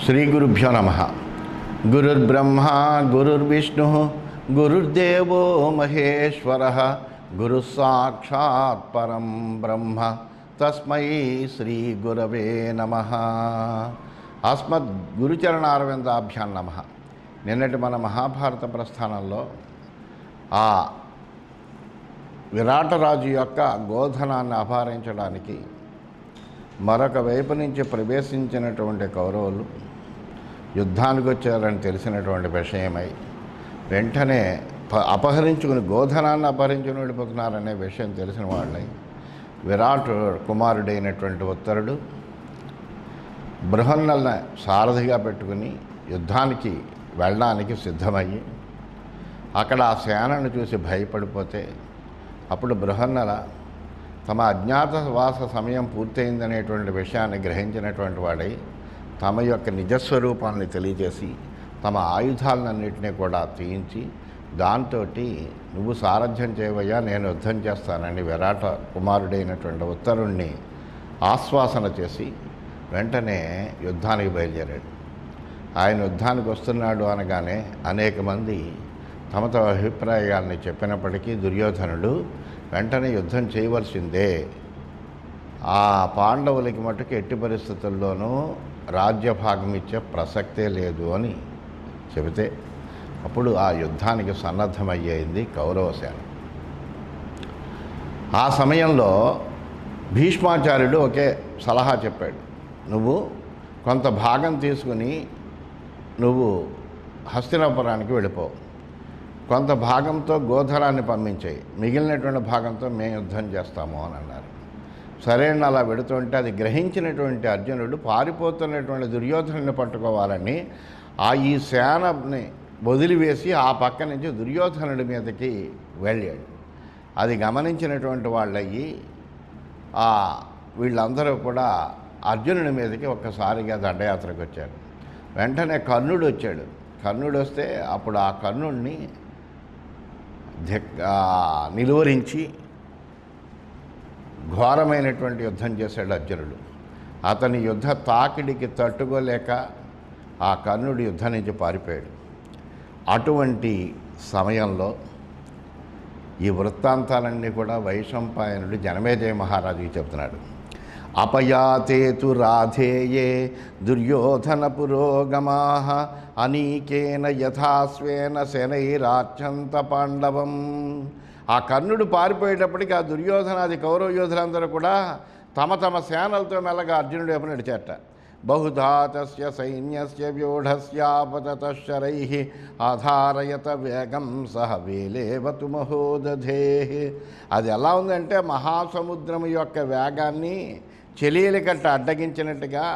శ్రీగురుభ్యో నమః. గురుర్బ్రహ్మ గురుర్విష్ణు గురుర్దేవో మహేశ్వరః గురుః సాక్షాత్ పరం బ్రహ్మ తస్మై శ్రీ గురవే నమః. అస్మద్ గురుచరణారవిందాభ్యాం నమః. నిన్నటి మన మహాభారత ప్రస్థానంలో ఆ విరాటరాజు యొక్క గోధనాన్ని అపహరించడానికి మరొక వైపు నుంచి ప్రవేశించినటువంటి కౌరవులు యుద్ధానికి వచ్చారని తెలిసినటువంటి విషయమై వెంటనే అపహరించుకుని గోధనాన్ని అపహరించుకుని వెళ్ళిపోతున్నారనే విషయం తెలిసిన వాళ్ళై విరాట్ కుమారుడైనటువంటి ఉత్తరుడు బృహన్నల్ని సారథిగా పెట్టుకుని యుద్ధానికి వెళ్ళడానికి సిద్ధమయ్యి అక్కడ ఆ సేనను చూసి భయపడిపోతే అప్పుడు బృహన్నల తమ అజ్ఞాతవాస సమయం పూర్తయిందనేటువంటి విషయాన్ని గ్రహించినటువంటి వాడై తమ యొక్క నిజస్వరూపాన్ని తెలియజేసి తమ ఆయుధాలన్నింటినీ కూడా తీయించి దాంతో నువ్వు సారథ్యం చేయవయ్యా, నేను యుద్ధం చేస్తానని విరాట కుమారుడైనటువంటి ఉత్తరుణ్ణి ఆశ్వాసన చేసి వెంటనే యుద్ధానికి బయలుదేరాడు. ఆయన యుద్ధానికి వస్తున్నాడు అనగానే అనేక మంది తమ తమ అభిప్రాయాల్ని చెప్పినప్పటికీ దుర్యోధనుడు వెంటనే యుద్ధం చేయవలసిందే, ఆ పాండవులకి మటుకు ఎట్టి పరిస్థితుల్లోనూ రాజ్యభాగం ఇచ్చే ప్రసక్తే లేదు అని చెబితే అప్పుడు ఆ యుద్ధానికి సన్నద్ధమయ్యేది కౌరవసేన. ఆ సమయంలో భీష్మాచార్యుడు ఒకే సలహా చెప్పాడు, నువ్వు కొంత భాగం తీసుకుని నువ్వు హస్తినాపురానికి వెళ్ళిపో, కొంత భాగంతో గోధనాన్ని పంపించేయి, మిగిలినటువంటి భాగంతో మేము యుద్ధం చేస్తాము అని అన్నారు. సరైన అలా పెడుతుంటే అది గ్రహించినటువంటి అర్జునుడు పారిపోతున్నటువంటి దుర్యోధనుని పట్టుకోవాలని ఈ సేనని వదిలివేసి ఆ పక్క నుంచి దుర్యోధనుడి మీదకి వెళ్ళాడు. అది గమనించినటువంటి వాళ్ళయ్యి వీళ్ళందరూ కూడా అర్జునుడి మీదకి ఒక్కసారిగా దండయాత్రకు వచ్చారు. వెంటనే కర్ణుడు వచ్చాడు. కర్ణుడు వస్తే అప్పుడు ఆ కర్ణుడిని నిలువరించి ఘోరమైనటువంటి యుద్ధం చేశాడు అర్జునుడు. అతని యుద్ధ తాకిడికి తట్టుకోలేక ఆ కర్ణుడు యుద్ధం నుంచి పారిపోయాడు. అటువంటి సమయంలో ఈ వృత్తాంతాలన్నీ కూడా వైశంపాయనుడు జనమేజయ మహారాజుకి చెప్తున్నాడు. అపయాతేతు రాధేయే దుర్యోధన పురోగమాః అనీకేన యథాస్వేన శనైరార్చంత పాండవం. ఆ కర్ణుడు పారిపోయేటప్పటికి ఆ దుర్యోధనాది కౌరవ యోధులందరూ కూడా తమ తమ సేనలతో మెల్లగా అర్జునుడు వైపు నడిచేట. బహుధా తస్య సైన్యస్య వ్యూఢస్యాపతతశరైః ఆధారయత వేగం సహ వేలేవతు మహోదధేః. అది ఎలా ఉందంటే మహాసముద్రం యొక్క వేగాన్ని చెలీల కట్ట అడ్డగించినట్టుగా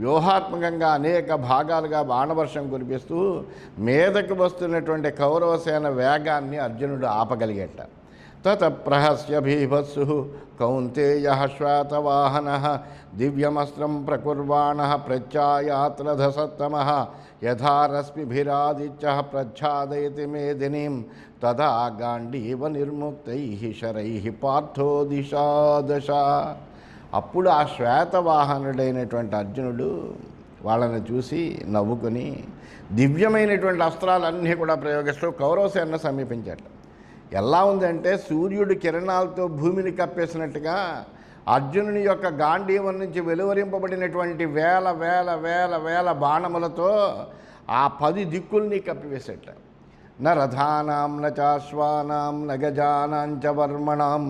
వ్యూహాత్మకంగా అనేక భాగాలుగా బాణవర్షం కురిపిస్తూ మీదకు వస్తున్నటువంటి కౌరవసేన వేగాన్ని అర్జునుడు ఆపగలిగేట. తత ప్రహస్య భీభత్సు కౌంతేయః శ్వేతవాహనః దివ్యమస్త్రం ప్రకుర్వాణః ప్రత్యాయాత్రధసత్తమః యథా రశ్మిభిరాదిత్యః ప్రచ్ఛాదయతి మేదినీం తదా గాండీవ నిర్ముక్తైః శరైః పార్థో దిశాదశ. అప్పుడు ఆ శ్వేతవాహనుడైనటువంటి అర్జునుడు వాళ్ళని చూసి నవ్వుకొని దివ్యమైనటువంటి అస్త్రాలన్నీ కూడా ప్రయోగిస్తూ కౌరవసేనను సమీపించాడు. ఎలా ఉందంటే సూర్యుడు కిరణాలతో భూమిని కప్పేసినట్టుగా అర్జునుని యొక్క గాంధీవం నుంచి వెలువరింపబడినటువంటి వేల వేల వేల వేల బాణములతో ఆ 10 దిక్కుల్ని కప్పివేసేట. న రథానాం న చాశ్వానాం న గజానాం చ వర్మణాం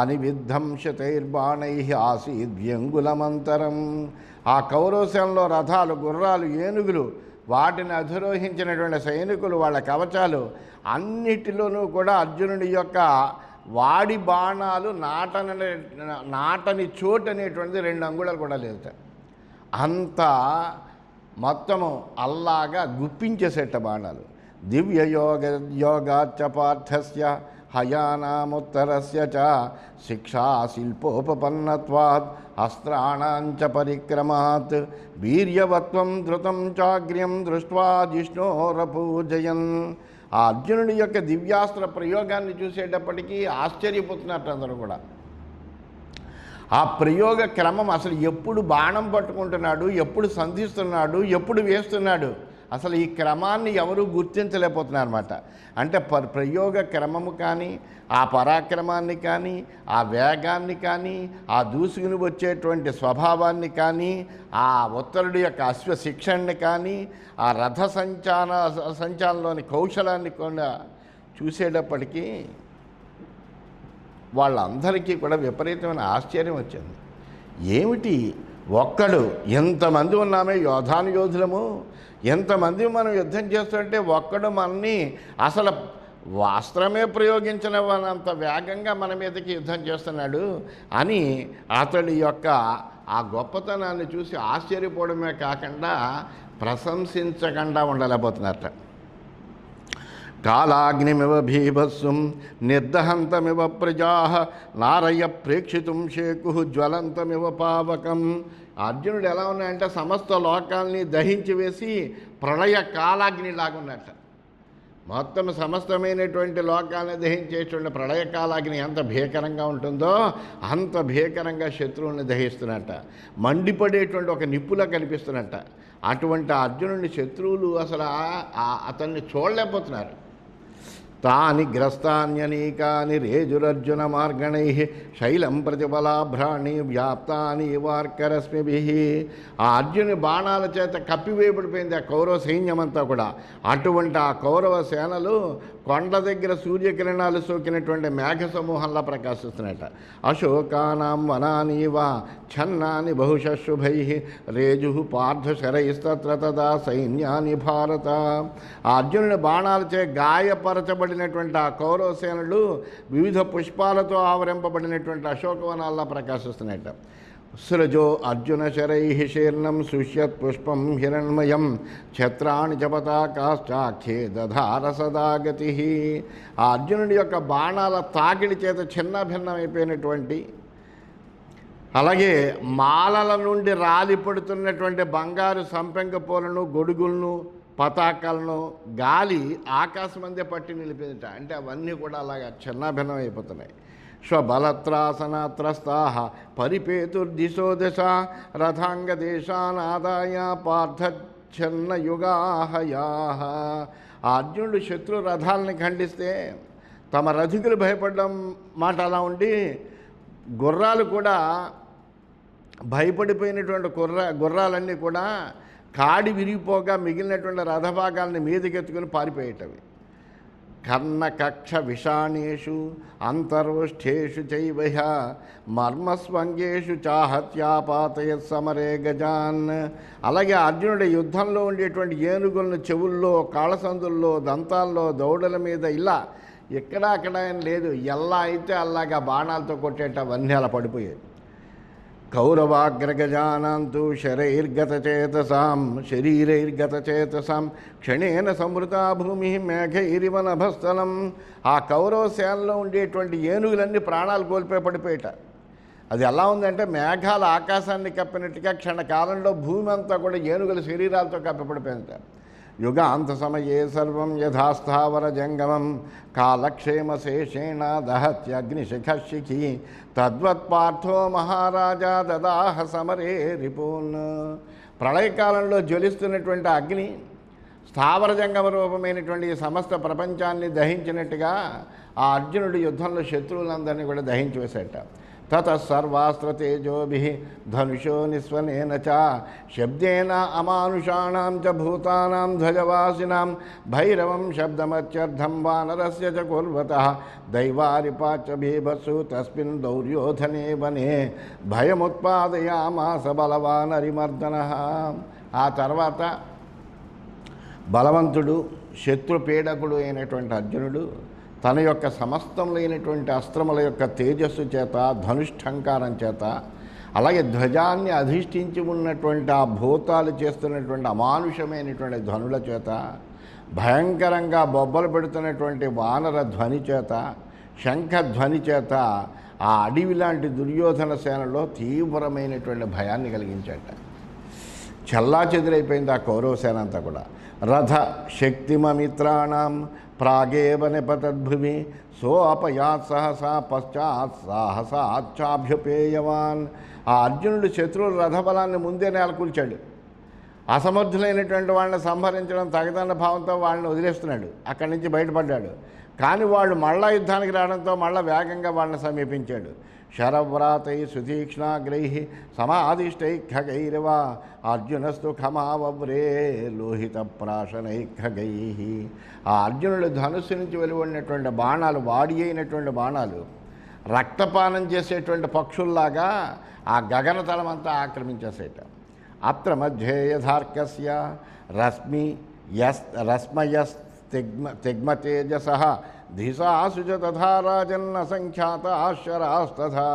అనివిద్ధం శతైర్బాణైః ఆసీద్వ్యంగులమంతరం. ఆ కౌరవసేనలో రథాలు, గుర్రాలు, ఏనుగులు, వాటిని అధిరోహించినటువంటి సైనికులు, వాళ్ళ కవచాలు అన్నిటిలోనూ కూడా అర్జునుడి యొక్క వాడి బాణాలు నాటని చోటు అనేటువంటిది 2 అంగుళాలు కూడా లేదు. అంత మొత్తము అల్లాగా గుప్పించేసేట బాణాలు. దివ్య యోగాచ్చ పార్థస్య హయానాముత్తరస్య చ శిక్షా శిల్పోపపన్నత్వాత్ అస్త్రాణాంచ పరిక్రమాత్ వీర్యవత్వం ధృతం చాగ్ర్యం దృష్ట్వా జిష్ణోరపూజయన్. ఆ అర్జునుడి యొక్క దివ్యాస్త్ర ప్రయోగాన్ని చూసేటప్పటికీ ఆశ్చర్యపోతున్నట్టు అందరూ కూడా. ఆ ప్రయోగ క్రమం అసలు ఎప్పుడు బాణం పట్టుకుంటున్నాడు, ఎప్పుడు సంధిస్తున్నాడు, ఎప్పుడు వేస్తున్నాడు, అసలు ఈ క్రమాన్ని ఎవరు గుర్తించలేకపోతున్నారు అన్నమాట. అంటే ప్రయోగ క్రమము కానీ, ఆ పరాక్రమాన్ని కానీ, ఆ వేగాన్ని కానీ, ఆ దూసుకుని వచ్చేటువంటి స్వభావాన్ని కానీ, ఆ ఉత్తరుడి యొక్క అశ్వ శిక్షణని కానీ, ఆ రథ సంచాలంలోని కౌశలాన్ని కూడా చూసేటప్పటికీ వాళ్ళందరికీ కూడా విపరీతమైన ఆశ్చర్యం వచ్చింది. ఏమిటి ఒక్కడు, ఎంతమంది ఉన్నామే యోధులము, ఎంతమంది మనం యుద్ధం చేస్తుంటే ఒక్కడు మనని అసలు వాస్త్రమే ప్రయోగించినంత వేగంగా మన మీదకి యుద్ధం చేస్తున్నాడు అని అతడి యొక్క ఆ గొప్పతనాన్ని చూసి ఆశ్చర్యపోవడమే కాకుండా ప్రశంసించకుండా ఉండలేకపోతున్నారట. కాలాగ్నిమివ భీభత్సం నిర్దహంతమివ ప్రజా నారయ్య ప్రేక్షితుం శేకు జ్వలంతమివ పావకం. అర్జునుడు ఎలా ఉన్నాయంటే సమస్త లోకాల్ని దహించి వేసి ప్రళయ కాలాగ్నిలాగా ఉన్నట్ట. మొత్తం సమస్తమైనటువంటి లోకాన్ని దహించేటువంటి ప్రళయకాలాగ్ని ఎంత భీకరంగా ఉంటుందో అంత భీకరంగా శత్రువుని దహిస్తున్నట్ట. మండిపడేటువంటి ఒక నిప్పులా కనిపిస్తున్నట్ట. అటువంటి అర్జునుడిని శత్రువులు అసలు అతన్ని చూడలేకపోతున్నారు. తాని గ్రస్తాన్యనీకాని రేజురర్జున మార్గణై శైలం ప్రతిబలాభ్రాణి వ్యాప్తాని వార్కరశ్మిభి. ఆ అర్జుని బాణాల చేత కప్పివేయబడిపోయింది ఆ కౌరవ సైన్యమంతా కూడా. అటువంటి ఆ కౌరవ సేనలు కొండ దగ్గర సూర్యకిరణాలు సోకినటువంటి మేఘ సమూహంలా ప్రకాశిస్తున్నట. అశోకానాం వనానీవ ఛన్నాని బహుశుభై రేజు పార్థశరైస్తత్ర తదా సైన్యాని భారత. ఆ అర్జునుని బాణాలచే గాయపరచబడినటువంటి ఆ కౌరవ సేనలు వివిధ పుష్పాలతో ఆవరింపబడినటువంటి అశోకవనాల్లా ప్రకాశిస్తున్నాయట. సృజో అర్జున శరై శీర్ణం సుష్యత్ పుష్పం హిరణ్మయం ఛత్రాణి చ పతాకాశ్చాఖ్యే దధార సదాగతి. ఆ అర్జునుడి యొక్క బాణాల తాకిడి చేత చిన్న భిన్నమైపోయినటువంటి, అలాగే మాలల నుండి రాలిపడుతున్నటువంటి బంగారు సంపెంగ పూలను, గొడుగులను, పతాకాలను గాలి ఆకాశం అందే పట్టి నిలిపిందట. అంటే అవన్నీ కూడా అలాగా చిన్నాభిన్నం అయిపోతున్నాయి. స్వబలత్రాసనత్రస్తా పరిపేతుర్దిశో దశ రథాంగదేశానాదాయ పార్థఛన్నయుగాహయా. ఆ అర్జునుడు శత్రు రథాలని ఖండిస్తే తమ రథికులు భయపడడం మాట అలా ఉండి గుర్రాలు కూడా భయపడిపోయినటువంటి గుర్రాలన్నీ కూడా కాడి విరిగిపోగా మిగిలినటువంటి రథభాగాలని మీదకెత్తుకుని పారిపోయేటవి. కర్ణకక్ష విషాణేషు అంతరోష్ఠేషు చైవ మర్మస్వంగేషు చాహత్యాపాతయత్ సమరే గజాన్. అలాగే అర్జునుడి యుద్ధంలో ఉండేటువంటి ఏనుగులను చెవుల్లో, కాళ్ళసందుల్లో, దంతాల్లో, దౌడల మీద ఇలా ఎక్కడా అక్కడ లేదు, ఎలా అయితే అలాగా బాణాలతో కొట్టేటవన్నీ అలా పడిపోయాయి. కౌరవాగ్రగజానాంతు శరీరైర్గతచేతసాం క్షణేన సంవృతా భూమి మేఘైరివ నభస్థలం. ఆ కౌరవ సేనలో ఉండేటువంటి ఏనుగులన్నీ ప్రాణాలు కోల్పోయి పడిపోయేట. అది ఎలా ఉందంటే మేఘాలు ఆకాశాన్ని కప్పినట్టుగా క్షణకాలంలో భూమి అంతా కూడా ఏనుగుల శరీరాలతో కప్పిపడిపోయింది. యుగాంత సమయే సర్వం యథాస్థావర జంగమం కాలక్షేమశేషేణ దహత్యగ్నిశిఖశిఖి తద్వత్పార్థో మహారాజా దదాహ సమరే రిపూన్. ప్రళయకాలంలో జ్వలిస్తున్నటువంటి అగ్ని స్థావర జంగమ రూపమైనటువంటి సమస్త ప్రపంచాన్ని దహించినట్టుగా ఆ అర్జునుడి యుద్ధంలో శత్రువులందరినీ కూడా దహించి వేసేట. తతసర్వాస్త్రతేజోభిః ధనుషో నిస్వనేన చ శబ్దేన అమానుషాణాం చ భూతానాం ధ్వజవాసినాం భైరవం శబ్దమత్యర్థం వానరస్య చ కుర్వతః దైవారిపాచ బీభత్సు తస్మిన్ దౌర్యోధనే వనే భయముత్పాదయామాస బలవానరిమర్దనః. ఆ తర్వాత బలవంతుడు శత్రుపీడకుడు అయినటువంటి అర్జునుడు తన యొక్క సమస్తములైనటువంటి అస్త్రముల యొక్క తేజస్సు చేత, ధనుష్ఠంకారం చేత, అలాగే ధ్వజాన్ని అధిష్ఠించి ఉన్నటువంటి ఆ భూతాలు చేస్తున్నటువంటి అమానుషమైనటువంటి ధ్వనుల చేత, భయంకరంగా బొబ్బలు పెడుతున్నటువంటి వానర ధ్వని చేత, శంఖ ధ్వని చేత ఆ అడవి లాంటి దుర్యోధన సేనలో తీవ్రమైనటువంటి భయాన్ని కలిగించాట. చల్లా చెదురైపోయింది ఆ కౌరవ సేన అంతా కూడా. రథ శక్తిమమిత్రాణం ప్రాగేవ నిపతద్భువి సోపయాత్ సహసా పశ్చాత్ సాహసాచ్చాభ్యుపేయవాన్. ఆ అర్జునుడు శత్రువుల రథబలాన్ని ముందే నెలకూల్చాడు. అసమర్థులైనటువంటి వాళ్ళని సంహరించడం తగదన్న భావంతో వాళ్ళని వదిలేస్తున్నాడు, అక్కడి నుంచి బయటపడ్డాడు. కానీ వాళ్ళు మళ్ళా యుద్ధానికి రావడంతో మళ్ళా వేగంగా వాళ్ళని సమీపించాడు. శరవ్రాతై సుతీక్ష్ణాగ్రై సమాదిష్టై ఖగైరవ అర్జునస్తు ఖమావవ్రే లోహిత ప్రాశనై ఖగై. ఆ అర్జునుడు ధనుస్సు నుంచి వెలువడినటువంటి బాణాలు, వాడి అయినటువంటి బాణాలు రక్తపానం చేసేటువంటి పక్షుల్లాగా ఆ గగనతలమంతా ఆక్రమించేసేట. అత్ర మధ్యే యథార్కస్య రశ్మయస్తిగ్మతేజస ధిసాసు చ తథా రాజన్న సంఖ్యాత ఆశ్చరాస్తథా.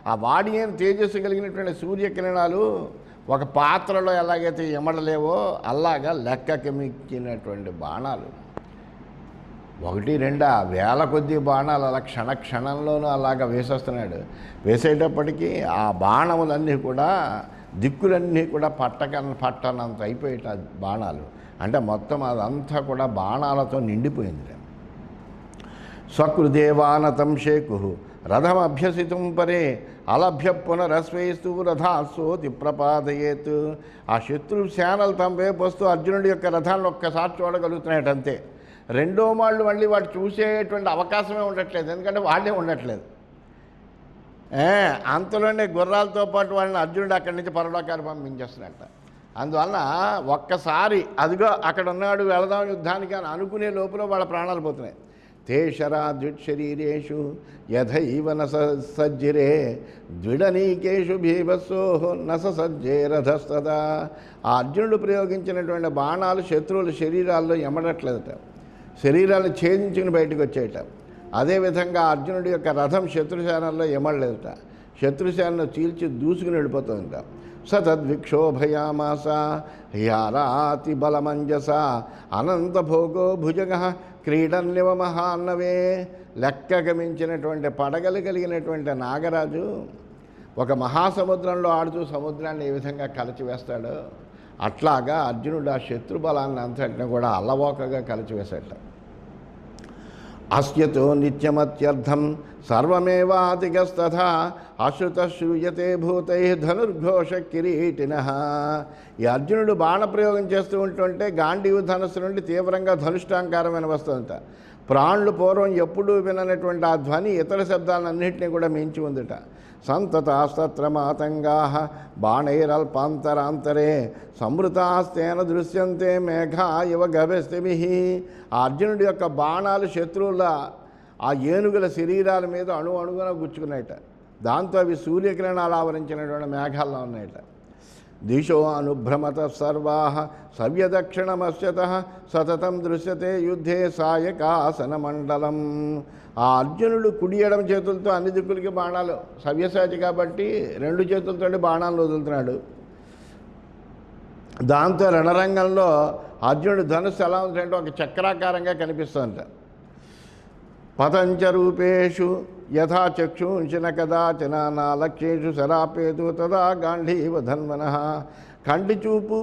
ఆ వాడి అయిన తేజస్సు కలిగినటువంటి సూర్యకిరణాలు ఒక పాత్రలో ఎలాగైతే ఎమడలేవో అలాగా లెక్కకి మిక్కినటువంటి బాణాలు, 1-2 వేల కొద్ది బాణాలు అలా క్షణంలోనూ అలాగ వేసేస్తున్నాడు. వేసేటప్పటికీ ఆ బాణములన్నీ కూడా దిక్కులన్నీ కూడా పట్టనంత అయిపోయేట బాణాలు. అంటే మొత్తం అదంతా కూడా బాణాలతో నిండిపోయింది. స్వకృదేవానతం శేకు రథమభ్యసితుం పరే అలభ్య పునరస్వైస్తూ రథాస్సోతి ప్రపాదయేత్. ఆ శత్రు సేనలు తమ వైపు వస్తూ అర్జునుడి యొక్క రథాన్ని ఒక్కసారి చూడగలుగుతున్నాడు అంతే. రెండో వాళ్ళు మళ్ళీ వాడు చూసేటువంటి అవకాశమే ఉండట్లేదు, ఎందుకంటే వాళ్ళే ఉండట్లేదు. అంతలోనే గుర్రాలతో పాటు వాళ్ళని అర్జునుడు అక్కడి నుంచి పరలోకాన్ని పంపించేస్తున్నట్ట. అందువలన ఒక్కసారి అదిగో అక్కడ ఉన్నాడు వెళదాం యుద్ధానికి అని అనుకునే లోపల వాళ్ళ ప్రాణాలు పోతున్నాయి. తేషరా ద్విశరీరేషు యథైవ నసజ్జిరే ద్విడనీకేషు భీభత్సో నసజ్జే రథస్తదా. ఆ అర్జునుడు ప్రయోగించినటువంటి బాణాలు శత్రువుల శరీరాల్లో ఎమడట్లేదట, శరీరాలను ఛేదించుకుని బయటకు వచ్చేయట. అదేవిధంగా అర్జునుడి యొక్క రథం శత్రుసేనల్లో ఎమడలేదట, శత్రుసేనను చీల్చి దూసుకుని వెళ్ళిపోతుందట. సతద్విక్షోభయామాస హ్యారాతి బలమంజస అనంతభోగో భుజగ క్రీడన్యవ మహాన్నవే. లెక్కకు మించినటువంటి పడగలు కలిగినటువంటి నాగరాజు ఒక మహాసముద్రంలో ఆడుతూ సముద్రాన్ని ఏ విధంగా కలచివేస్తాడో అట్లాగా అర్జునుడు ఆ శత్రు బలాన్ని అంతటిని కూడా అల్లవోకగా కలచివేశాట. అస్యతో నిత్యమత్యర్థం సర్వమేవాతిగస్తథా అశ్రుత శ్రూయతే భూతై ధనుర్ఘోష కిరీటినః. ఈ అర్జునుడు బాణప్రయోగం చేస్తూ ఉంటుంటే గాంధీవ ధనుస్సు నుండి తీవ్రంగా ధనుష్టాంకారం వినవస్తుందట. ప్రాణులు పూర్వం ఎప్పుడూ విననటువంటి ఆ ధ్వని ఇతర శబ్దాలన్నింటినీ కూడా మించి ఉందట. సంతతాస్తత్ర మాతంగా బాణైరల్పాంతరాంతరే సంవృతాస్తేన దృశ్యంతే మేఘా ఇవ గభస్తిభి. ఆ అర్జునుడి యొక్క బాణాలు శత్రువుల ఆ ఏనుగుల శరీరాల మీద అణువున గుచ్చుకున్నాయట. దాంతో అవి సూర్యకిరణాలు ఆవరించినటువంటి మేఘాల్లో ఉన్నాయట. దిశో అనుభ్రమత సర్వా సవ్యదక్షిణమస్యత సతతం దృశ్యతే యుద్ధే సాయకాసన మండలం. ఆ అర్జునుడు కుడి ఎడమ చేతులతో అన్ని దిక్కులకి బాణాలు, సవ్యసాచి కాబట్టి 2 చేతులతో బాణాలు వదులుతున్నాడు. దాంతో రణరంగంలో అర్జునుడు ధనుస్సు ఎలా ఉందంటే ఒక చక్రాకారంగా కనిపిస్తుందంట. పతంచ రూపేషు యథా చక్షుంచిన కదాచన నాలక్ష్యేషు శరాపేతు తదా గాంధీవ ధన్వనః. కంటి చూపు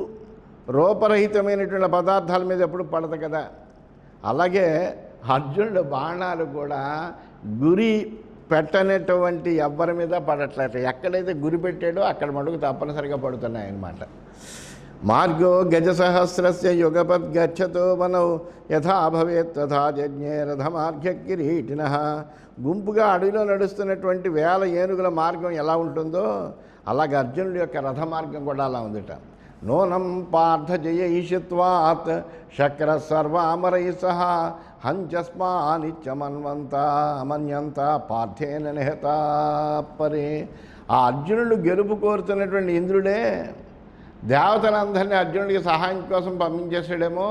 రూపరహితమైనటువంటి పదార్థాల మీద ఎప్పుడు పడదు కదా, అలాగే అర్జునుడు బాణాలు కూడా గురి పెట్టనటువంటి ఎవ్వరి మీద పడట్లేదు. ఎక్కడైతే గురి పెట్టాడో అక్కడ మటుకు తప్పనిసరిగా పడుతున్నాయి అన్నమాట. మార్గో గజసహస్రస్య యుగపద్ గచ్చతో వనౌ యథా భవేత్ తథా జజ్ఞే రథమార్ఘ్య కిరీటినః. గుంపుగా అడవిలో నడుస్తున్నటువంటి 1000 ఏనుగుల మార్గం ఎలా ఉంటుందో అలాగే అర్జునుడి యొక్క రథ మార్గం కూడా అలా ఉందిట. నూనం పార్థ జయైషత్వాత్ శక్ర సర్వామరై సహ హంచస్మానిత్యమన్వంత అమన్యంత పార్థేన నిహతా పరే. ఆ అర్జునుడు గెలుపు కోరుతున్నటువంటి ఇంద్రుడే దేవతలందరినీ అర్జునుడికి సహాయం కోసం పంపించేసాడేమో,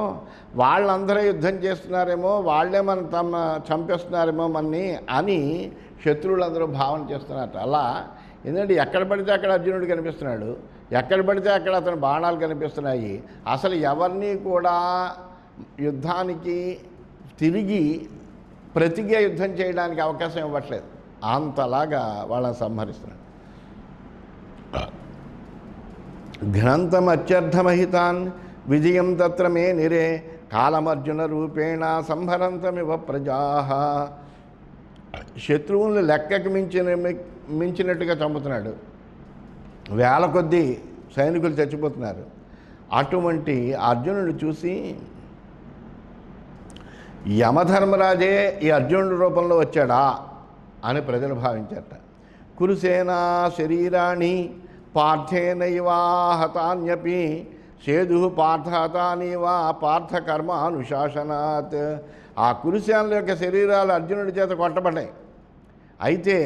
వాళ్ళందరూ యుద్ధం చేస్తున్నారేమో, వాళ్ళే తమ చంపేస్తున్నారేమో మన్ని అని శత్రువులందరూ భావన చేస్తున్నారు. అలా ఎందుకంటే ఎక్కడ పడితే అక్కడ అర్జునుడు కనిపిస్తున్నాడు, ఎక్కడ పడితే అక్కడ అతని బాణాలు కనిపిస్తున్నాయి. అసలు ఎవరిని కూడా యుద్ధానికి తిరిగి ప్రతిగా యుద్ధం చేయడానికి అవకాశం ఇవ్వట్లేదు, అంతలాగా వాళ్ళని సంహరిస్తున్నాడు. ఘ్నంతమత్యర్థమహితాన్ విజయం తత్ర మే నిరే కాలమర్జున రూపేణ సంహరంతమివ ప్రజా. శత్రువులను లెక్కకు మించినట్టుగా చంపుతున్నాడు. వేల కొద్దీ సైనికులు చచ్చిపోతున్నారు. అటువంటి అర్జునుడు చూసి యమధర్మరాజే ఈ అర్జునుడి రూపంలో వచ్చాడా అని ప్రజలు భావించారట. కురుసేనా శరీరాణి పార్థేనైవా హతాన్యపి సేదు పార్థహతానివా పార్థకర్మ అనుశాసనాత్. ఆ కురుసేనుల యొక్క శరీరాలు అర్జునుడి చేత కొట్టబడ్డాయి. అయితే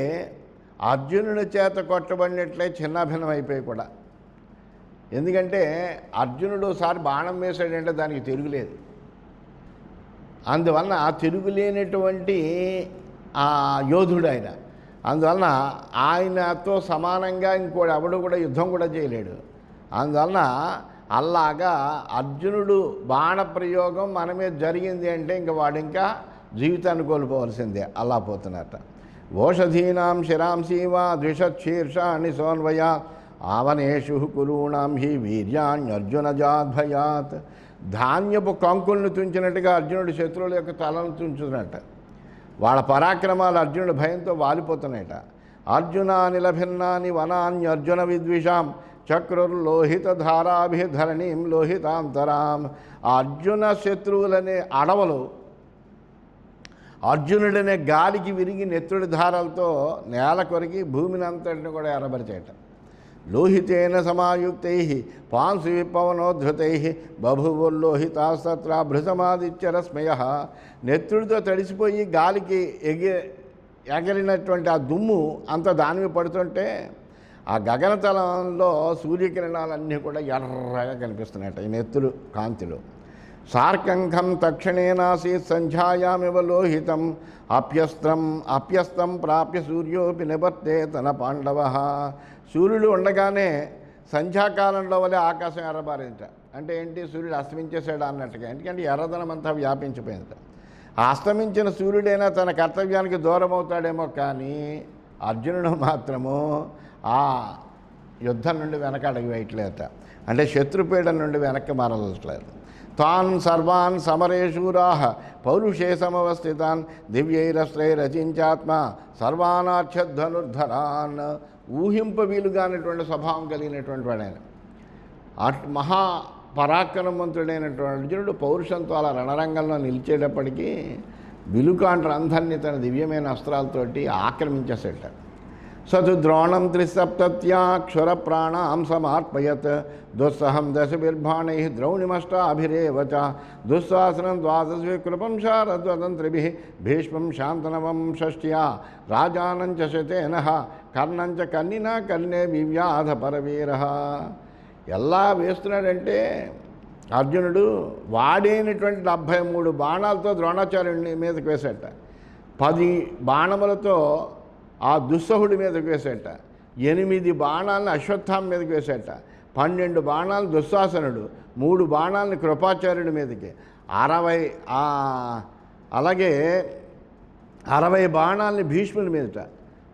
అర్జునుడి చేత కొట్టబడినట్లే చిన్నాభిన్నం అయిపోయి కూడా. ఎందుకంటే అర్జునుడు ఒకసారి బాణం వేసాడంటే దానికి తిరుగులేదు. అందువలన తిరుగులేనటువంటి ఆ యోధుడు ఆయన. అందువలన ఆయనతో సమానంగా ఇంకోటి ఎవడు కూడా యుద్ధం కూడా చేయలేడు. అందువలన అలాగా అర్జునుడు బాణప్రయోగం మన మీద జరిగింది అంటే ఇంక వాడు ఇంకా జీవితాన్ని కోల్పోవలసిందే. అలా పోతున్నట్ట. ఓషధీనాం శిరాంసీవా ద్విషశీర్షాణి సోన్వయా ఆవనేషు కురూణాం హి వీర్యాణ్యర్జునజాద్భయాత్. ధాన్యపు కంకులను తుంచినట్టుగా అర్జునుడు శత్రువుల యొక్క తలను తుంచుతున్నట్ట. వాళ్ళ పరాక్రమాలు అర్జునుడు భయంతో వాలిపోతున్నాయట. అర్జునానిలభిన్నాని వనాన్యర్జున విద్విషాం చక్రుర్లోహిత ధారాభిధరణీం లోహితాంతరాం. ఆ అర్జున శత్రువులనే అడవులు అర్జునుడనే గాలికి విరిగి నెత్తుడి ధారలతో నేల కొరికి భూమిని అంతటిని కూడా ఎర్రబరిచేట. లోహితేన సమాయుక్తై పాంసు పవనోద్ధృతై బభువుల్లోహితాస్తత్ర భృతమాదిత్యరశ్మయ. నెత్తుడితో తడిసిపోయి గాలికి ఎగిరినటువంటి ఆ దుమ్ము అంత దానివి పడుతుంటే ఆ గగనతలంలో సూర్యకిరణాలన్నీ కూడా ఎర్రగా కనిపిస్తున్నాయట ఈ నెత్తులు కాంతిలో. సార్కంఖం తక్షణేనాసీత్ సంధ్యాయామివ లోహితం అప్యస్తం ప్రాప్య సూర్యోపి నివర్తే తన పాండవ. సూర్యుడు ఉండగానే సంధ్యాకాలంలో వలె ఆకాశం ఎర్రబారింట. అంటే ఏంటి, సూర్యుడు అస్తమించేశాడు అన్నట్టుగా. ఎందుకంటే ఎర్రదనం అంతా వ్యాపించిపోయిందట. అస్తమించిన సూర్యుడైనా తన కర్తవ్యానికి దూరం అవుతాడేమో, కానీ అర్జునుడు మాత్రము ఆ యుద్ధం నుండి వెనక అడుగు వేయట్లేదట. అంటే శత్రుపీడ నుండి వెనక్కి మారట్లేదు. తాన్ సర్వాన్ సమరే శూరాః పౌరుషే సమవస్థితాన్ దివ్యైరస్త్రైరచించాత్మ సర్వానార్చధ్వనుర్ధరాన్. ఊహింప వీలుగానటువంటి స్వభావం కలిగినటువంటి వాడైన మహా పరాక్రమవంతుడైనటువంటి అర్జునుడు పౌరుషంతో అలా రణరంగంలో నిలిచేటప్పటికీ విలుకాండ్ర అందరినీ తన దివ్యమైన అస్త్రాలతోటి ఆక్రమించేసేట. సతు ద్రోణం త్రిసప్తత్యాక్షుర ప్రాణాం సమర్పయత్ దుస్సహం దశభిర్బాణై ద్రౌణిమష్టాభిరేవ చ దుస్సాసనం ద్వాదశవికృపం శారద్వతంత్రిభిః భీష్మం శాంతనవం షష్ట్యా రాజానంచ శతేనః కర్ణంచ కన్నినా కర్ణే వివ్యాధ పరవీరః. ఎలా వేస్తున్నాడంటే అర్జునుడు వాడైనటువంటి 73 బాణాలతో ద్రోణాచార్యుని మీదకి వేసేట. 10 బాణములతో ఆ దుస్సహుడి మీదకి వేసేట. 8 బాణాలను అశ్వత్థామ మీదకి వేసేట. 12 బాణాలు దుశ్శాసనుడు, 3 బాణాలను కృపాచార్యుడి మీదకి, 60 అలాగే 60 బాణాలని భీష్ముడి మీదట,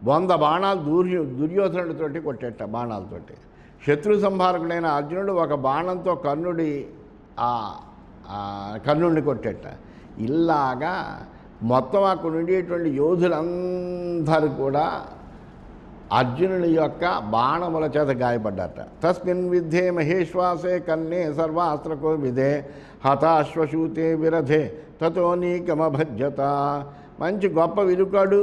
100 బాణాలు దుర్యోధనుడితోటి కొట్టేట. బాణాలతోటి శత్రు సంహారకుడైన అర్జునుడు ఒక బాణంతో కర్ణుడిని కొట్టేట. ఇలాగా మొత్తం అక్కడ ఉండేటువంటి యోధులందరూ కూడా అర్జునుని యొక్క బాణముల చేత గాయపడ్డారట. తస్మిన్ విద్ధే మహేశ్వాసే కన్నే సర్వాస్త్రకో విధే హతాశ్వశూతే విరధే తతో నీకమభజ్యత. మంచి గొప్ప విలుకాడు,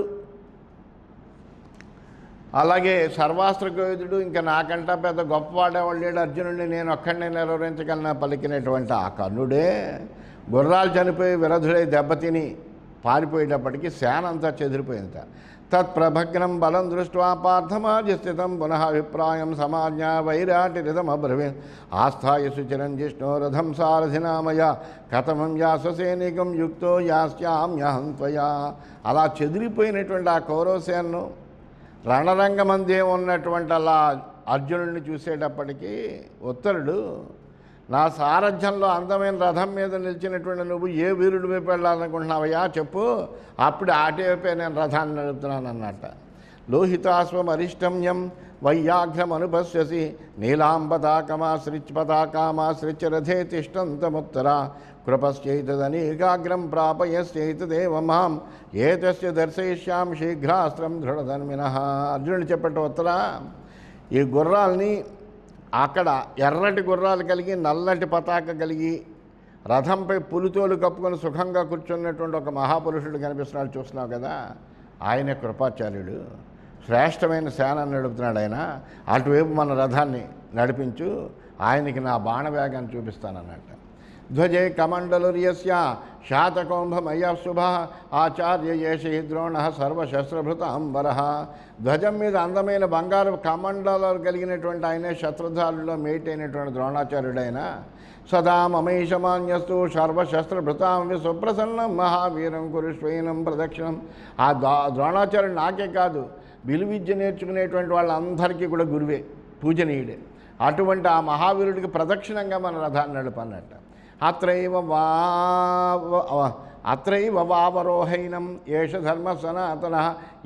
అలాగే సర్వాస్త్రకోవిదుడు, ఇంకా నాకంటా పెద్ద గొప్పవాడేవాళ్ళు లేడు, అర్జునుడిని నేను ఒక్కడినే నిలువరించగలన పలికినటువంటి ఆ కర్ణుడే గుర్రాలు చనిపోయి విరధుడై దెబ్బతిని పారిపోయేటప్పటికీ సేన అంతా చెదిరిపోయిందట. తత్ప్రభగ్నం బలం దృష్ట్వా పార్థమార్యస్థితం పునః అభిప్రాయం సమాజ్ఞ వైరాటిరిదమబ్రవీన్ ఆస్థాయ సుచిరం జిష్ణో రథం సారథినామయ కథమం యాససేనికం యుక్తో యాస్యామ్యహం త్వయా. అలా చెదిరిపోయినటువంటి ఆ కౌరవసేనను రణరంగమందే ఉన్నటువంటి అలా అర్జునుడిని చూసేటప్పటికీ ఉత్తరుడు, నా సారథ్యంలో అందమైన రథం మీద నిలిచినటువంటి నువ్వు ఏ వీరుడి వైపు వెళ్ళాలనుకుంటున్నావయ్యా చెప్పు, అప్పుడు ఆటే వైపే నేను రథాన్ని నడుపుతున్నాను అన్నట్ట. లోహితాశ్వమరిష్టమ్యం వైయాఘ్రమనుపశ్యసి నీలాంబతాకమాశ్రిత్య రథే తిష్టంతముత్తరా కృపశ్చైతదనీకాగ్రం ప్రాపయశ్చైతదేవ మాం ఏతస్య దర్శయిష్యాం శీఘ్రాస్త్రం దృఢధన్మినః. అర్జునుడు చెప్పట ఉత్తరా, ఈ గుర్రాల్ని అక్కడ ఎర్రటి గుర్రాలు కలిగి నల్లటి పతాక కలిగి రథంపై పులితోలు కప్పుకొని సుఖంగా కూర్చున్నటువంటి ఒక మహాపురుషుడు కనిపిస్తున్నాడు, చూస్తున్నావు కదా, ఆయనే కృపాచార్యుడు. శ్రేష్టమైన సేన నడుపుతున్నాడు ఆయన. అటువైపు మన రథాన్ని నడిపించు, ఆయనకి నా బాణవేగాన్ని చూపిస్తానన్నట్టు. ధ్వజే కమండలుర్యస్య శాతకౌంభమయ శుభ ఆచార్య యేషి ద్రోణ సర్వశస్త్రభృత అంబరః. ధ్వజం మీద అందమైన బంగారు కమండలాలు కలిగినటువంటి ఆయనే శత్రుధారుల్లో మేటి అయినటువంటి ద్రోణాచార్యుడైన సదా మమైషమాన్యస్తు సర్వశస్త్రభృతాం సుప్రసన్నం మహావీరం కురుష్వైనం ప్రదక్షిణం. ఆ ద్రోణాచార్యుడు నాకే కాదు, విలువిద్య నేర్చుకునేటువంటి వాళ్ళందరికీ కూడా గురువే, పూజనీయుడే. అటువంటి ఆ మహావీరుడికి ప్రదక్షిణంగా మన రథాన్ని నడుపన్నట్ట. అత్రైవ వావరోహైనం ఏష ధర్మ సనాతన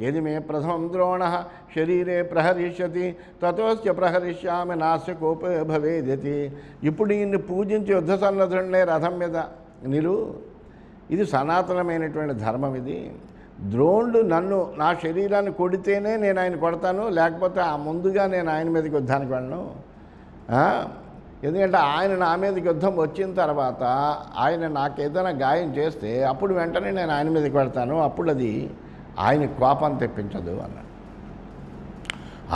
యది మే ప్రథమం ద్రోణ శరీరే ప్రహరిష్యతి తతోస్య ప్రహరిష్యామి నాస్య కోపే భవేదితి. ఇప్పుడు ఈయన్ని పూజించి యుద్ధ సన్నద్ధుడినే రథం మీద ఇది సనాతనమైనటువంటి ధర్మం. ఇది ద్రోణుడు నా శరీరాన్ని కొడితేనే నేను ఆయన కొడతాను, లేకపోతే ముందుగా నేను ఆయన మీదకి యుద్ధానికి వెళ్ళను. ఎందుకంటే ఆయన నా మీదకి యుద్ధం వచ్చిన తర్వాత ఆయన నాకు ఏదైనా గాయం చేస్తే అప్పుడు వెంటనే నేను ఆయన మీదకి వెళ్తాను, అప్పుడు అది ఆయన కోపం తెప్పించదు అన్నాడు.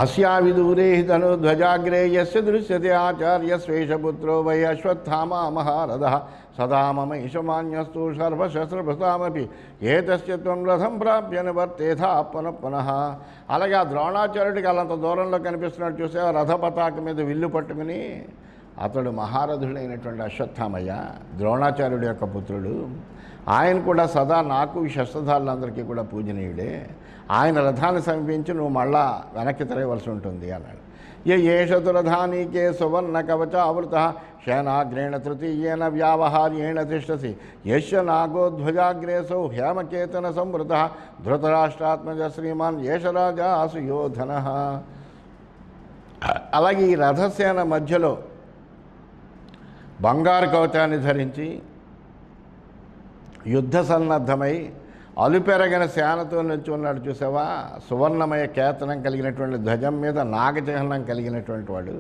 అస్యావిదూరే ధను ధ్వజాగ్రే యస్య దృశ్యతే ఆచార్య స్వేషపుత్రో వై అశ్వత్థామా మహారథ సదా మమైషమాన్యస్తు సర్వశస్త్రభృతామపి ఏతస్య త్వం రథం ప్రాప్య నివర్తేథా పునః. అలాగే ఆ ద్రోణాచార్యుడికి అలంత దూరంలో కనిపిస్తున్నాడు, చూసే రథ పతాక మీద విల్లు పట్టుకుని. అతడు మహారథుడైనటువంటి అశ్వత్థామయ్య, ద్రోణాచార్యుడి యొక్క పుత్రుడు. ఆయన కూడా సదా నాకు ఈ శస్త్రధారులందరికీ కూడా పూజనీయుడే. ఆయన రథాన్ని సమీపించి నువ్వు మళ్ళా వెనక్కి తిరగవలసి ఉంటుంది అన్నాడు. ఏషతురధానీకే సువర్ణ కవచావృత శేనాగ్రేణ తృతీయేన వ్యావహార్యేణ తిష్టసి యశ నాగోధ్వజాగ్రేసౌ హేమకేతన సంవృత ధృతరాష్ట్రాత్మజ శ్రీమాన్ ఏషరాజా సుయోధన. అలాగే ఈ రథసేన మధ్యలో బంగారు కవచాన్ని ధరించి యుద్ధ సన్నద్ధమై అలుపెరగిన సేనతో నిలిచి ఉన్నాడు, చూసావా. సువర్ణమయ కేతనం కలిగినటువంటి ధ్వజం మీద నాగచిహ్నం కలిగినటువంటి వాడు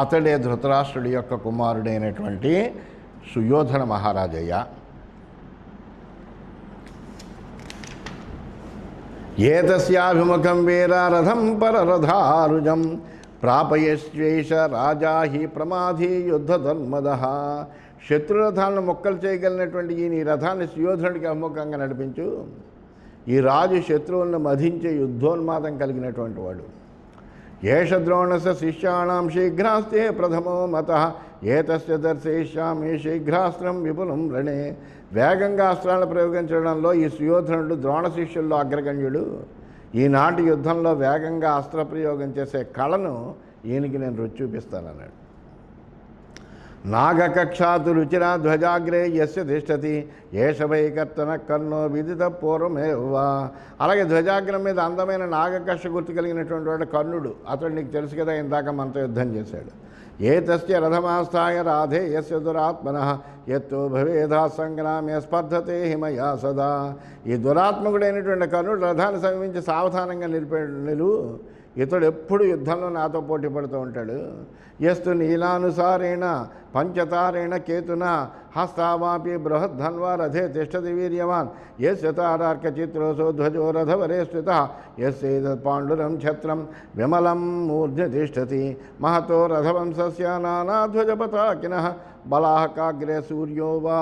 అతడే ధృతరాష్ట్రుడి యొక్క కుమారుడైనటువంటి సుయోధన మహారాజయ్య. ఏతస్యాభిముఖం వీర రథం పరరథారుజం ప్రాపయశ్వేష రాజా హి ప్రమాధీ యుద్ధ ధర్మదః. శత్రురథాలను మొక్కలు చేయగలిగినటువంటి ఈ రథాన్ని సుయోధనుడికి అభిముఖంగా నడిపించు. ఈ రాజు శత్రువులను మధించే యుద్ధోన్మాదం కలిగినటువంటి వాడు. ఏష ద్రోణస శిష్యాణం శీఘ్రాస్తే ప్రథమో మతః ఏతస్య దర్శయిష్యామి శీఘ్రాస్త్రం విపులం రణే. వేగంగా అస్త్రాలను ప్రయోగించడంలో ఈ సుయోధనుడు ద్రోణ శిష్యుల్లో అగ్రగణ్యుడు. ఈనాటి యుద్ధంలో వేగంగా అస్త్రప్రయోగం చేసే కళను ఈయనకి నేను రుచి చూపిస్తానన్నాడు. నాగకక్షాతు రుచిరా ధ్వజాగ్రే యస్య తిష్టతి ఏష వై కర్తన కర్ణో విదిత పూర్వమేవా. అలాగే ధ్వజాగ్రం మీద అందమైన నాగకక్ష గుర్తు కలిగినటువంటి వాడు కర్ణుడు. అతడు నీకు తెలుసు కదా, ఇందాక మనతో యుద్ధం చేశాడు. ఏతస్య రథమాస్థాయ రాధే యస్య దురాత్మనః యత్తో భవేదా సంగ్రామే స్పర్ధతే హిమయా సదా. ఈ దురాత్మకుడైనటువంటి కర్ణుడు రథాన్ని సమీపించి సావధానంగా నిలువు. ఇతడు ఎప్పుడు యుద్ధంలో నాతో పోటీ పడుతూ ఉంటాడు. యస్తు నీలానుసారేణ పంచతారేణ కేతున హస్తావాపి బృహద్ధన్వా రథే తిష్టతి వీర్యవాన్ యస్య తారార్క చిత్రోసో ధ్వజో రథవరే స్థితః యస్యేతత్ పాండురం ఛత్రం విమలం మూర్ధ్ని తిష్టతి మహతో రథవంశస్య నానాధ్వజపతాకినః బలాహకాగ్రే సూర్యో వా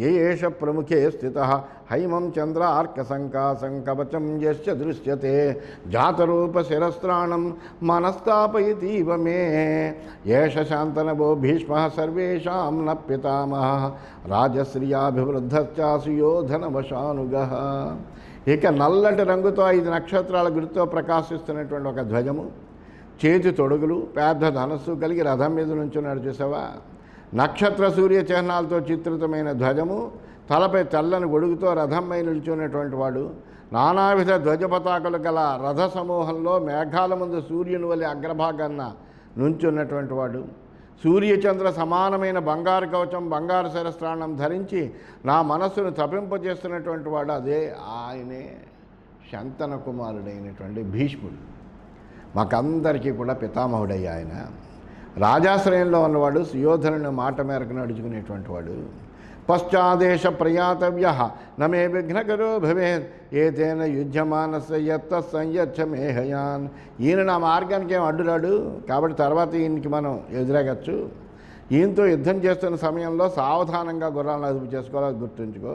ఏష ప్రముఖే స్థితః హైమం చంద్రార్కసంకాసం కవచం యశ్చ దృశ్యతే జాతరూప శిరస్త్రాణం మనస్తాపయతీవ మే ఏష శాంతనవో భీష్మః సర్వేషాం న పితామహః రాజశ్రియాభివృద్ధశ్చ సుయోధనవశానుగః. ఇక నల్లటి రంగుతో 5 నక్షత్రాల గుర్తుతో ప్రకాశిస్తున్నటువంటి ఒక ధ్వజము, చేతి తొడుగులు, పెద్ద ధనస్సు కలిగి రథం మీద నుంచున్నాడు, చూసావా. నక్షత్ర సూర్య చిహ్నాలతో చిత్రితమైన ధ్వజము, తలపై తెల్లని గొడుగుతో రథంపై నిల్చున్నటువంటి వాడు, నానావిధ ధ్వజపతాకలు గల రథ సమూహంలో మేఘాల ముందు సూర్యుని వలె అగ్రభాగాన్న నుంచున్నటువంటి వాడు, సూర్యచంద్ర సమానమైన బంగారు కవచం బంగారు శిరస్త్రాణం ధరించి నా మనస్సును తపింపజేస్తున్నటువంటి వాడు అదే ఆయనే శంతన కుమారుడైనటువంటి భీష్ముడు. మాకందరికీ కూడా పితామహుడయ్యా ఆయన. రాజాశ్రయంలో ఉన్నవాడు, సుయోధనుని మాట మేరకు నడుచుకునేటువంటి వాడు. పశ్చాదేశ ప్రయాతవ్య నమే విఘ్నకరో భవేత్ ఏతేన యుధ్యమానస్య యత్త సంయచ్చ మేహయాన్. ఈయన నా మార్గానికి ఏం అడ్డురాడు కాబట్టి తర్వాత ఈయనకి మనం ఎదురగచ్చు. ఈయనతో యుద్ధం చేస్తున్న సమయంలో సావధానంగా గుర్రాలను అదుపు చేసుకోవాలి, గుర్తుంచుకో.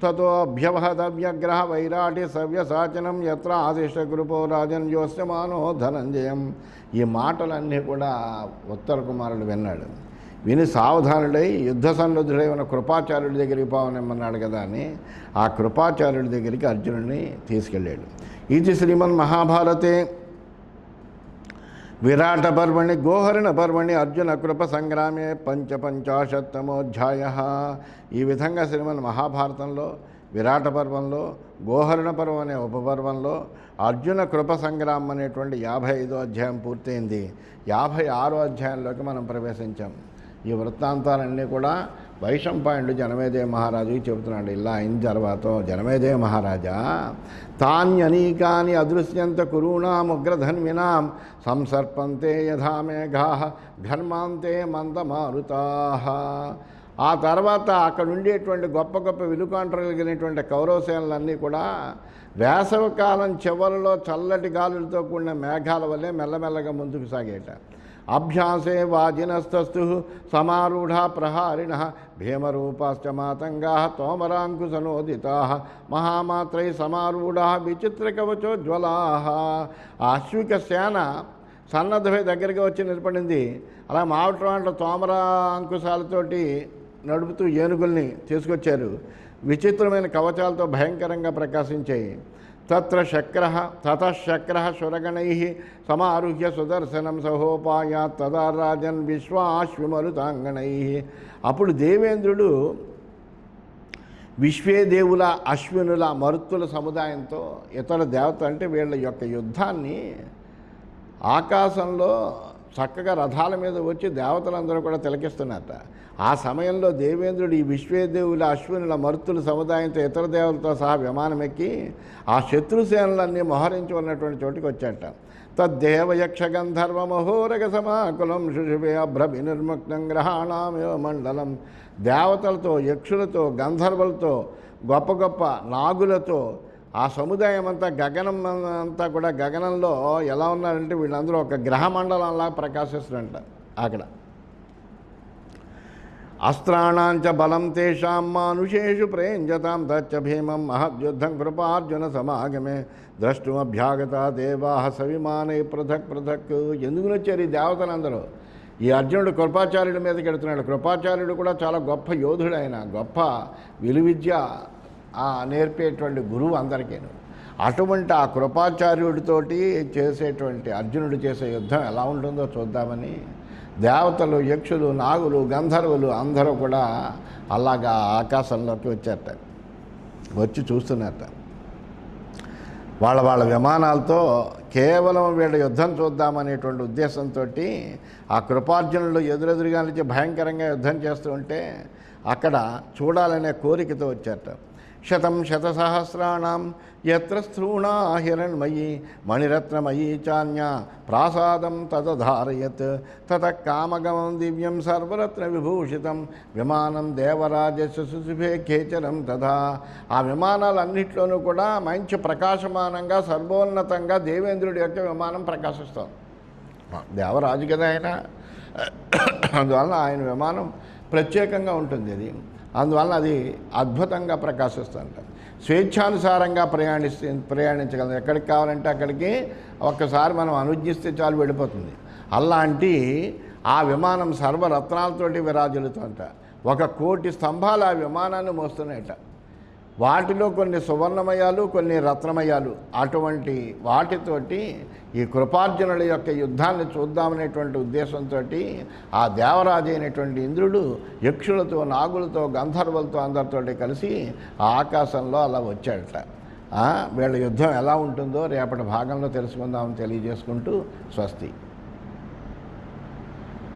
తతో అభ్యవహదవ్యగ్రహ వైరాటి సవ్యసాచనం యత్ర ఆదేశ కృపో రాజన్ యోస్యమానో ధనంజయం. ఈ మాటలన్నీ కూడా ఉత్తర కుమారుడు విన్నాడు. విని సావధానుడై యుద్ధ సన్నద్ధుడై ఉన్న కృపాచార్యుడి దగ్గరికి పోవనమ్మన్నాడు కదా అని ఆ కృపాచార్యుడి దగ్గరికి అర్జునుడిని తీసుకెళ్ళాడు. ఇది శ్రీమన్ మహాభారతే విరాట పర్వణి గోహరణ పర్వణి అర్జున కృప సంగ్రామే పంచపంచాశత్తమోధ్యాయ. ఈ విధంగా శ్రీమన్ మహాభారతంలో విరాట పర్వంలో గోహరణ పర్వం అనే ఉపపర్వంలో అర్జున కృప సంగ్రామం అనేటువంటి 55వ అధ్యాయం పూర్తయింది. 56వ అధ్యాయంలోకి మనం ప్రవేశించాం. ఈ వృత్తాంతాలన్నీ కూడా వైశంపాయనుడు జనమేజయ మహారాజుకి చెబుతున్నాడు. ఇలా అయిన తర్వాత జనమేజయ మహారాజా తాన్యనీకాని అదృశ్యంత కురూణాముగ్రధన్వినాం సంసర్పంతే యథా మేఘా ఘర్మాంతే మందమారుతా. ఆ తర్వాత అక్కడ ఉండేటువంటి గొప్ప గొప్ప విలుకాంటలు కలిగినటువంటి కౌరవసేనలన్నీ కూడా వేసవికాలం చివరిలో చల్లటి గాలులతో కూడిన మేఘాల వల్లే మెల్లమెల్లగా ముందుకు సాగేట. అభ్యాసే వాజినస్తస్తు సమారూఢ ప్రహారిణ భీమరూపాశ్చ మాతంగా తోమరాంకుశనోదితా మహామాత్రై సమారూఢ విచిత్రకవచోజ్వలా. ఆ అశ్విక సేన సన్నద్ధమై దగ్గరికి వచ్చి నిలబడింది. అలా మావటం తోమరా అంకుశాలతోటి నడుపుతూ ఏనుగుల్ని తీసుకొచ్చారు. విచిత్రమైన కవచాలతో భయంకరంగా ప్రకాశించాయి. తతశక్ర సురగణై సమారుహ్య సుదర్శనం సహోపాయాత్ తదా రాజన్ విశ్వాశ్విమరుతాంగణై. అప్పుడు దేవేంద్రుడు విశ్వేదేవుల అశ్వినుల మరుత్తుల సముదాయంతో ఇతర దేవత అంటే వీళ్ళ యొక్క యుద్ధాన్ని ఆకాశంలో చక్కగా రథాల మీద వచ్చి దేవతలందరూ కూడా తిలకిస్తున్నారట. ఆ సమయంలో దేవేంద్రుడు ఈ విశ్వేదేవుల అశ్వినుల మరుత్తుల సముదాయంతో ఇతర దేవతలతో సహా విమానం ఎక్కి ఆ శత్రుసేనలన్నీ మోహరించి ఉన్నటువంటి చోటుకి వచ్చాట. తద్దేవయక్ష గంధర్వ మహోరగ సమాకులం శుశుభే అభ్రభినిర్ముక్తం గ్రహాణామేవ మండలం. దేవతలతో యక్షులతో గంధర్వులతో గొప్ప గొప్ప నాగులతో ఆ సముదాయం అంతా గగనం అంతా కూడా గగనంలో ఎలా ఉన్నారంటే వీళ్ళందరూ ఒక గ్రహమండలంలా ప్రకాశిస్తున్నట్ట. అక్కడ అస్త్రాణాంచ బలం తేషాం మానుషేషు ప్రేంజతాం తచ్చ భీమం మహద్యుద్ధం కృపార్జున సమాగమే ద్రష్టుమభ్యాగత దేవా సవిమానై పృథక్ పృథక్. ఎందుకు వచ్చారు ఈ దేవతలందరూ? ఈ అర్జునుడు కృపాచార్యుడి మీదకి వెడుతున్నాడు. కృపాచార్యుడు కూడా చాలా గొప్ప యోధుడు, ఆయన గొప్ప విలువిద్య నేర్పేటువంటి గురువు అందరికీను. అటువంటి ఆ కృపాచార్యుడితోటి చేసేటువంటి అర్జునుడు చేసే యుద్ధం ఎలా ఉంటుందో చూద్దామని దేవతలు యక్షులు నాగులు గంధర్వులు అందరూ కూడా అలాగా ఆకాశంలోకి వచ్చారట. వచ్చి చూస్తున్నారట. వాళ్ళ విమానాలతో కేవలం వీళ్ళ యుద్ధం చూద్దామనేటువంటి ఉద్దేశంతో ఆ కృపార్జునులు ఎదురెదురుగా నుంచి భయంకరంగా యుద్ధం చేస్తూ ఉంటే అక్కడ చూడాలనే కోరికతో వచ్చారట. శతం శతసహస్రాణం యత్ర స్థూణా హిరణ్మయీ మణిరత్నమయీ చాన్య ప్రాసాదం తదధారయత్ తత కామగమం దివ్యం సర్వరత్న విభూషితం విమానం దేవరాజస్య సుశుభే ఖేచరం తథా. ఆ విమానాలన్నింటిలోనూ కూడా మంచి ప్రకాశమానంగా సర్వోన్నతంగా దేవేంద్రుడి యొక్క విమానం ప్రకాశిస్తాం. దేవరాజు కదా ఆయన, అందువలన ఆయన విమానం ప్రత్యేకంగా ఉంటుంది. అది అందువలన అది అద్భుతంగా ప్రకాశిస్తుంట. స్వేచ్ఛానుసారంగా ప్రయాణించగలం. ఎక్కడికి కావాలంటే అక్కడికి ఒక్కసారి మనం అనుజ్ఞిస్తే చాలు వెళ్ళిపోతుంది. అలాంటి ఆ విమానం సర్వరత్నాలతోటి విరాజులుతుంట. 1,000,000 స్తంభాలు ఆ విమానాన్ని మోస్తున్నాయట. వాటిలో కొన్ని సువర్ణమయాలు కొన్ని రత్నమయాలు. అటువంటి వాటితోటి ఈ కృపార్జునుల యొక్క యుద్ధాన్ని చూద్దామనేటువంటి ఉద్దేశంతో ఆ దేవరాజు అయినటువంటి ఇంద్రుడు యక్షులతో నాగులతో గంధర్వులతో అందరితో కలిసి ఆ ఆకాశంలో అలా వచ్చాడట. వీళ్ళ యుద్ధం ఎలా ఉంటుందో రేపటి భాగంలో తెలుసుకుందామని తెలియజేసుకుంటూ స్వస్తి.